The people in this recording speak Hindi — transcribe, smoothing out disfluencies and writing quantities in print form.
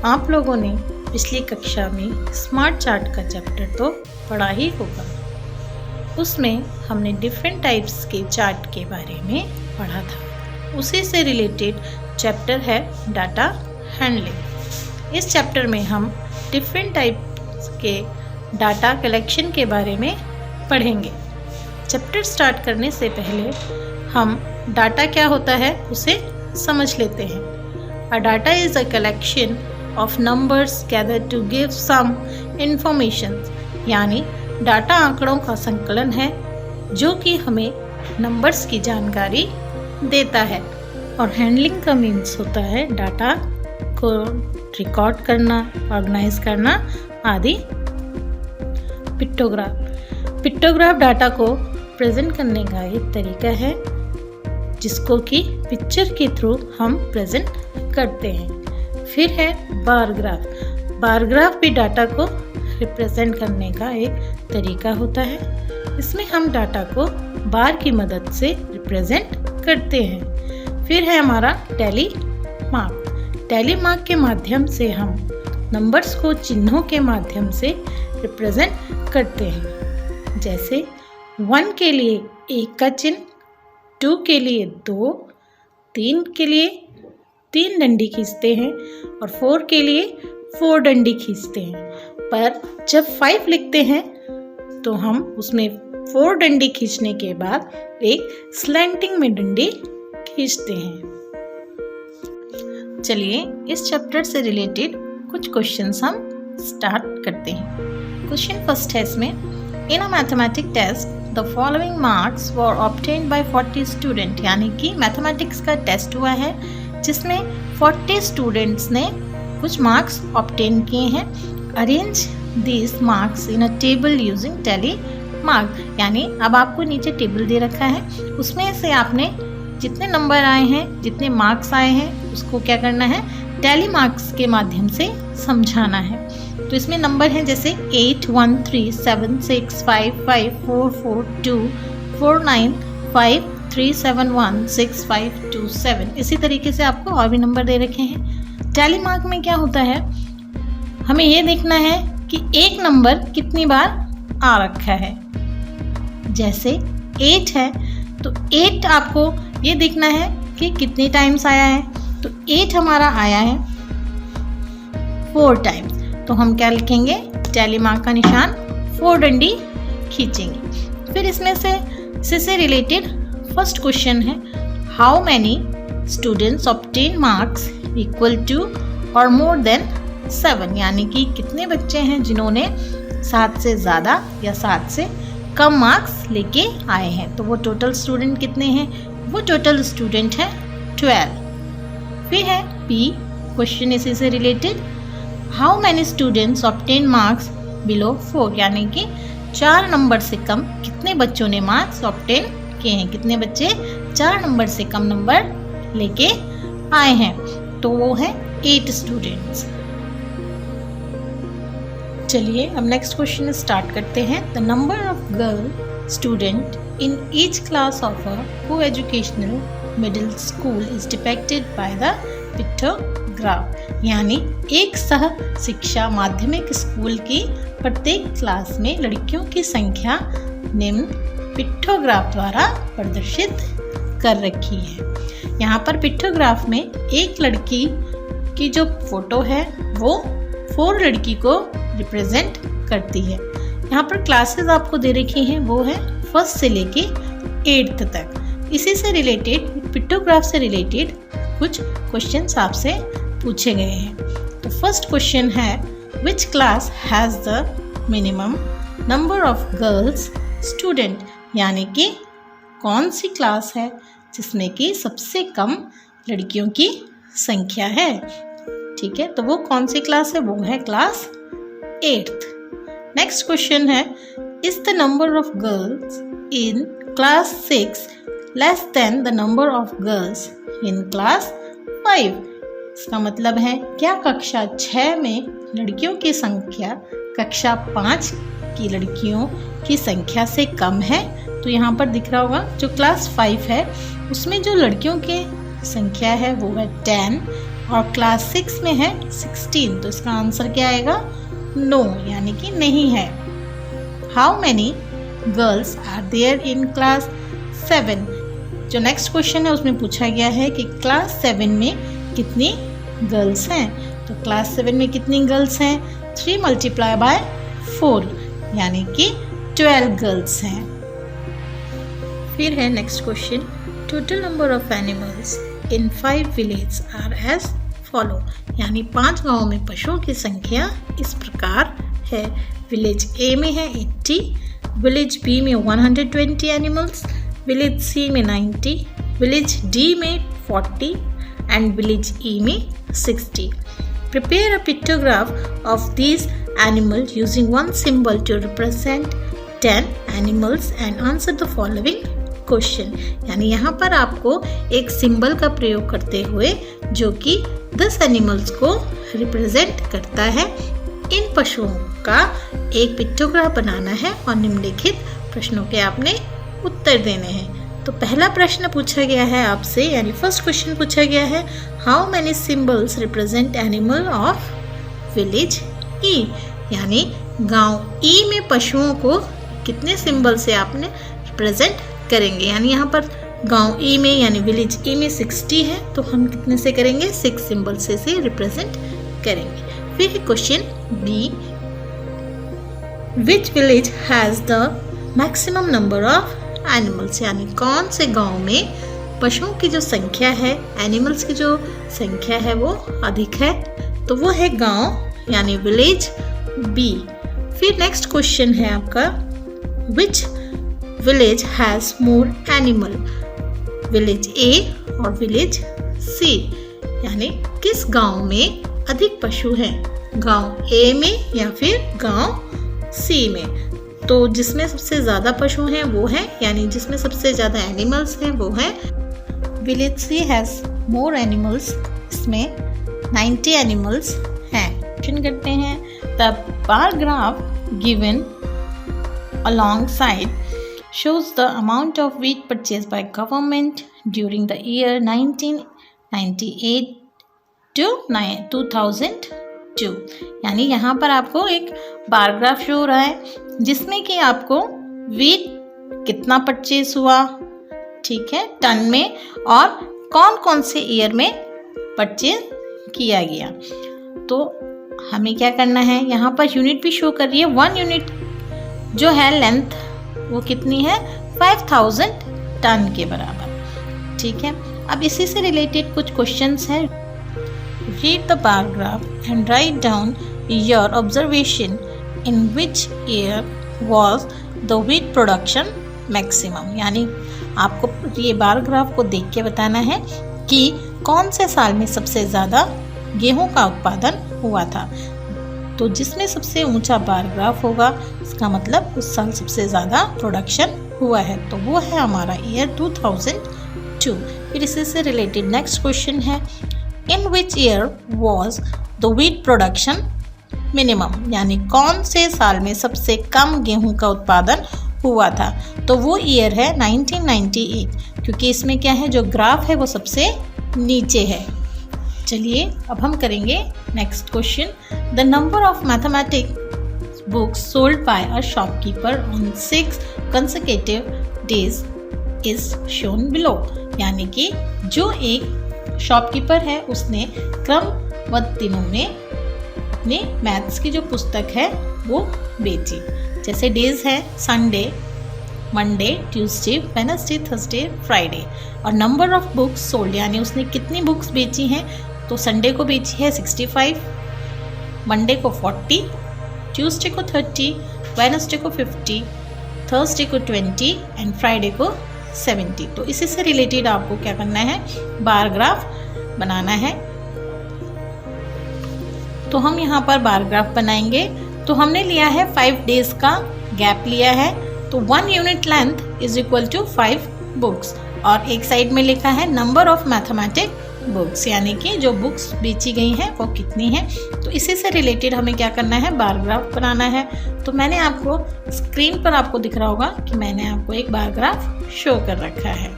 आप लोगों ने पिछली कक्षा में स्मार्ट चार्ट का चैप्टर तो पढ़ा ही होगा। उसमें हमने डिफरेंट टाइप्स के चार्ट के बारे में पढ़ा था। उसी से रिलेटेड चैप्टर है डाटा हैंडलिंग। इस चैप्टर में हम डिफरेंट टाइप्स के डाटा कलेक्शन के बारे में पढ़ेंगे। चैप्टर स्टार्ट करने से पहले हम डाटा क्या होता है उसे समझ लेते हैं। अ data is a collection of numbers gathered to give some information, यानी डाटा आंकड़ों का संकलन है जो कि हमें नंबर्स की जानकारी देता है। और हैंडलिंग का मीन्स होता है डाटा को रिकॉर्ड करना, ऑर्गेनाइज करना आदि। पिक्टोग्राफ डाटा को प्रेजेंट करने का एक तरीका है जिसको कि पिक्चर के थ्रू हम प्रेजेंट करते हैं। फिर है बार ग्राफ भी डाटा को रिप्रेजेंट करने का एक तरीका होता है। इसमें हम डाटा को बार की मदद से रिप्रेजेंट करते हैं। फिर है हमारा टैली मार्क के माध्यम से हम नंबर्स को चिन्हों के माध्यम से रिप्रेजेंट करते हैं। जैसे 1 के लिए 1 का चिन्ह, 2 के लिए 2, 3 के लिए 3 डंडी खींचते हैं और 4 के लिए 4 डंडी खींचते हैं। पर जब 5 लिखते हैं तो हम उसमें 4 डंडी खींचने के बाद एक स्लैंटिंग में डंडी खींचते हैं। चलिए इस चैप्टर से रिलेटेड कुछ क्वेश्चंस हम स्टार्ट करते हैं। क्वेश्चन फर्स्ट है इसमें, in a mathematics test the following marks were obtained by 40 student, यानी कि मैथमेटिक्स का टेस्ट हुआ है जिसमें 40 स्टूडेंट्स ने कुछ मार्क्स ऑब्टेन किए हैं। Arrange this marks in a table using tally mark, यानी अब आपको नीचे टेबल दे रखा है, उसमें से आपने जितने नंबर आए हैं, जितने मार्क्स आए हैं, उसको क्या करना है, टैली मार्क्स के माध्यम से समझाना है। तो इसमें नंबर हैं जैसे 8, 1, 3, 7, 6, 5, 5, 4, 4, 2, 4, 9, 5, 3, 7, 1, 6, 5, 2, 7। इसी तरीके से आपको और भी नंबर दे रखे हैं। टैली मार्क में क्या होता है, हमें ये देखना है कि एक नंबर कितनी बार आ रखा है। जैसे 8 है तो 8 आपको ये देखना है कि कितनी टाइम्स आया है। तो 8 हमारा आया है 4 टाइम्स, तो हम क्या लिखेंगे, टैली मार्क का निशान 4 डंडी खींचेंगे। फिर इसमें से रिलेटेड फर्स्ट क्वेश्चन है, how many students obtain marks equal to और मोर देन 7, यानी कि कितने बच्चे हैं जिन्होंने 7 से ज़्यादा या 7 से कम मार्क्स लेके आए हैं। तो वो टोटल स्टूडेंट कितने हैं, वो टोटल स्टूडेंट है 12। फिर है पी क्वेश्चन इसी से related, how many students obtain marks below 4, यानी कि 4 नंबर से कम कितने बच्चों ने मार्क्स ऑब्टेन किए हैं, कितने बच्चे 4 नंबर से कम नंबर लेके आए हैं। तो वो है 8 स्टूडेंट्स। चलिए अब नेक्स्ट क्वेश्चन स्टार्ट करते हैं। The number of girl student in each class of a co educational middle school is depicted by the pictograph, यानी एक सह शिक्षा माध्यमिक स्कूल की प्रत्येक क्लास में लड़कियों की संख्या निम्न पिक्टोग्राफ द्वारा प्रदर्शित कर रखी है। यहाँ पर पिक्टोग्राफ में एक लड़की की जो फोटो है वो 4 लड़की को रिप्रेजेंट करती है। यहाँ पर क्लासेस आपको दे रखी हैं, वो है 1st से लेके 8th तक। इसी से रिलेटेड, पिक्टोग्राफ से रिलेटेड कुछ क्वेश्चंस आपसे पूछे गए हैं। तो फर्स्ट क्वेश्चन है, which class has the minimum number of girls student, यानी कि कौन सी क्लास है जिसमें कि सबसे कम लड़कियों की संख्या है। ठीक है, तो वो कौन सी क्लास है, वो है क्लास 8th। नेक्स्ट क्वेश्चन है, is the number of girls in class 6 less than the number of girls in class 5। इसका मतलब है क्या कक्षा 6 में लड़कियों की संख्या कक्षा 5 की लड़कियों की संख्या से कम है। तो यहाँ पर दिख रहा होगा जो क्लास 5 है उसमें जो लड़कियों की संख्या है वो है 10, और क्लास 6 में है 16, तो इसका आंसर क्या आएगा? नो, यानी कि नहीं है। How many girls are there in class 7? जो नेक्स्ट क्वेश्चन है उसमें पूछा गया है कि क्लास 7 में कितनी गर्ल्स हैं। तो क्लास 7 में कितनी गर्ल्स हैं? 3 मल्टीप्लाई बाय 4, यानी कि 12 गर्ल्स हैं। फिर है next question, total number of animals in 5 village are as follow, यानी 5 गांवों में पशुओं की संख्या इस प्रकार है। विलेज ए में है 80, विलेज बी में 120 एनिमल्स, विलेज सी में 90, विलेज डी में 40 एंड विलेज ई में 60. Prepare a pictograph of these animals using one symbol to represent 10 animals and answer the following question. यानी यहाँ पर आपको एक सिंबल का प्रयोग करते हुए जो कि 10 एनिमल्स को रिप्रेजेंट करता है, इन पशुओं का एक पिक्टोग्राफ बनाना है और निम्नलिखित प्रश्नों के आपने उत्तर देने हैं। तो पहला प्रश्न पूछा गया है आपसे, यानी फर्स्ट क्वेश्चन पूछा गया है, how many symbols represent animal of village E, यानी गांव ई में पशुओं को कितने सिंबल से आपने रिप्रेजेंट करेंगे। यानी यहाँ पर गांव ई में यानी विलेज ई में 60 है, तो हम कितने से करेंगे? 6 सिंबल से रिप्रेजेंट करेंगे। फिर question B, which village has the maximum number of animals, यानी कौन से गांव में पशुओं की जो संख्या है, एनिमल्स की जो संख्या है वो अधिक है, तो वो है गांव यानी विलेज बी। फिर नेक्स्ट क्वेश्चन है आपका, which village has more animal, village A और विलेज सी, यानी किस गांव में अधिक पशु हैं, गांव ए में या फिर गांव सी में। तो जिसमें सबसे ज़्यादा पशु हैं वो है, यानी जिसमें सबसे ज़्यादा एनिमल्स हैं वो है village C has more animals, इसमें 90 एनिमल्स हैं। क्वेश्चन करते हैं, the bar graph given alongside shows the amount of wheat purchased by government during the year 1998 to 2002, यानी यहाँ पर आपको एक बार ग्राफ शो हो रहा है जिसमें कि आपको वीट कितना परचेज हुआ, ठीक है, टन में, और कौन कौन से ईयर में परचेज किया गया। तो हमें क्या करना है, यहाँ पर यूनिट भी शो कर रही है। 1 यूनिट जो है लेंथ वो कितनी है? 5000 टन के बराबर, ठीक है। अब इसी से रिलेटेड कुछ क्वेश्चंस हैं। Read the bar graph and write down your observation in which year was the wheat production maximum, यानी आपको ये बार ग्राफ को देख के बताना है कि कौन से साल में सबसे ज़्यादा गेहूं का उत्पादन हुआ था। तो जिसमें सबसे ऊंचा बार ग्राफ होगा इसका मतलब उस साल सबसे ज़्यादा प्रोडक्शन हुआ है, तो वो है हमारा ईयर 2002। फिर इसी से रिलेटेड नेक्स्ट क्वेश्चन है, in which year was the wheat production minimum, यानी कौन से साल में सबसे कम गेहूं का उत्पादन हुआ था। तो वो ईयर है 1998, क्योंकि इसमें क्या है, जो ग्राफ है वो सबसे नीचे है। चलिए अब हम करेंगे next question, the number of mathematics books sold by a shopkeeper on 6 consecutive days is shown below, यानी कि जो एक शॉपकीपर है उसने क्रमबद्ध दिनों में अपने मैथ्स की जो पुस्तक है वो बेची। जैसे डेज है Sunday, Monday, Tuesday, Wednesday, Thursday, Friday, और नंबर ऑफ बुक्स सोल्ड, यानी उसने कितनी बुक्स बेची हैं। तो संडे को बेची है 65, मंडे को 40, ट्यूसडे को 30, वेडनेसडे को 50, थर्सडे को 20 एंड फ्राइडे को 70। तो इसी से रिलेटेड आपको क्या करना है, बार ग्राफ बनाना है। तो हम यहाँ पर बार ग्राफ बनाएंगे। तो हमने लिया है 5 डेज का गैप लिया है, तो 1 unit length is equal to 5 books, और एक साइड में लिखा है नंबर ऑफ मैथमेटिक बुक्स, यानी कि जो बुक्स बेची गई हैं वो कितनी हैं। तो इसी से रिलेटेड हमें क्या करना है, बार ग्राफ बनाना है। तो मैंने आपको स्क्रीन पर आपको दिख रहा होगा कि मैंने आपको एक बार ग्राफ शो कर रखा है।